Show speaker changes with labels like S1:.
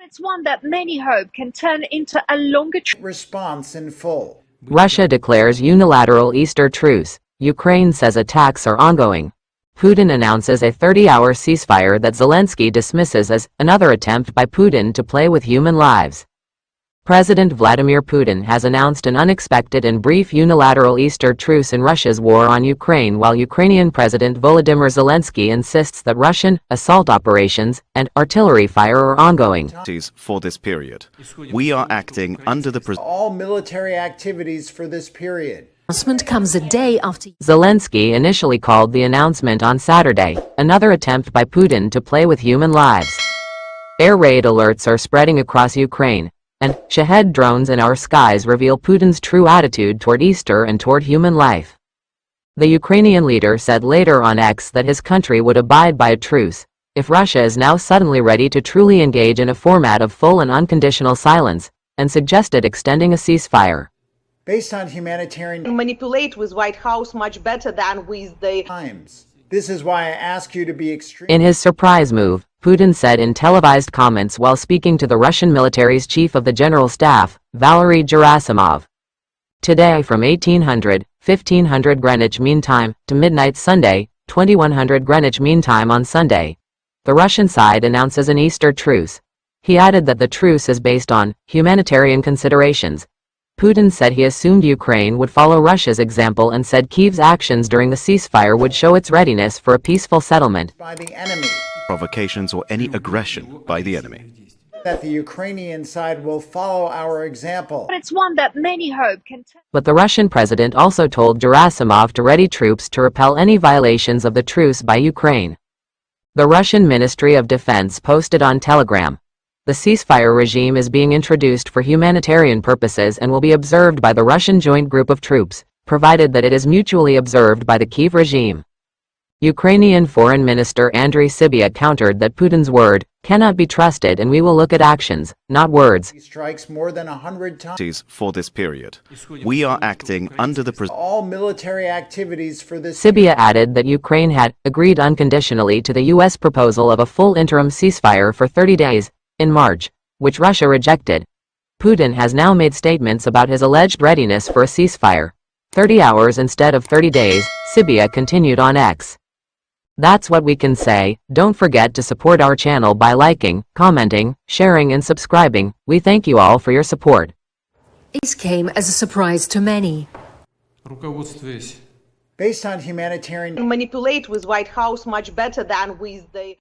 S1: It's one that many hope can turn into a longer
S2: response in full.
S3: Russia declares unilateral Easter truce. Ukraine says attacks are ongoing. Putin announces a 30-hour ceasefire that Zelenskyy dismisses as another attempt by Putin to play with human lives. President Vladimir Putin has announced an unexpected and brief unilateral Easter truce in Russia's war on Ukraine, while Ukrainian President Volodymyr Zelenskyy insists that Russian assault operations and artillery fire are ongoing.
S4: For this period, we are acting under the
S2: all military activities for this period.
S5: Announcement comes a day after
S3: Zelenskyy initially called the announcement on Saturday another attempt by Putin to play with human lives. Air raid alerts are spreading across Ukraine, and Shahed drones in our skies reveal Putin's true attitude toward Easter and toward human life. The Ukrainian leader said later on X that his country would abide by a truce if Russia is now suddenly ready to truly engage in a format of full and unconditional silence, and suggested extending a ceasefire.
S2: Based on humanitarian
S6: manipulate with White House much better than with the
S2: times. This is why I ask you to be extreme.
S3: In his surprise move, Putin said in televised comments while speaking to the Russian military's chief of the general staff, Valery Gerasimov. Today from 1500 Greenwich Mean Time to midnight Sunday, 2100 Greenwich Mean Time on Sunday, the Russian side announces an Easter truce. He added that the truce is based on humanitarian considerations. Putin said he assumed Ukraine would follow Russia's example and said Kyiv's actions during the ceasefire would show its readiness for a peaceful settlement.
S2: By the enemy.
S4: Provocations or any aggression by the enemy.
S2: That the Ukrainian side will follow our example.
S1: But it's one that many hope can turn.
S3: But the Russian president also told Gerasimov to ready troops to repel any violations of the truce by Ukraine. The Russian Ministry of Defense posted on Telegram. The ceasefire regime is being introduced for humanitarian purposes and will be observed by the Russian joint group of troops, provided that it is mutually observed by the Kyiv regime. Ukrainian Foreign Minister Andriy Sybiha countered that Putin's word cannot be trusted and we will look at actions, not words.
S2: He strikes more than 100 times.
S4: For this period, we are acting under the
S2: all military activities for this.
S3: Sybiha added that Ukraine had agreed unconditionally to the U.S. proposal of a full interim ceasefire for 30 days in March, which Russia rejected. Putin has now made statements about his alleged readiness for a ceasefire. 30 hours instead of 30 days, Sybiha continued on X. That's what we can say. Don't forget to support our channel by liking, commenting, sharing and subscribing. We thank you all for your support.
S5: This came as a surprise to many.
S2: Based on humanitarian
S6: manipulate with White House much better than with the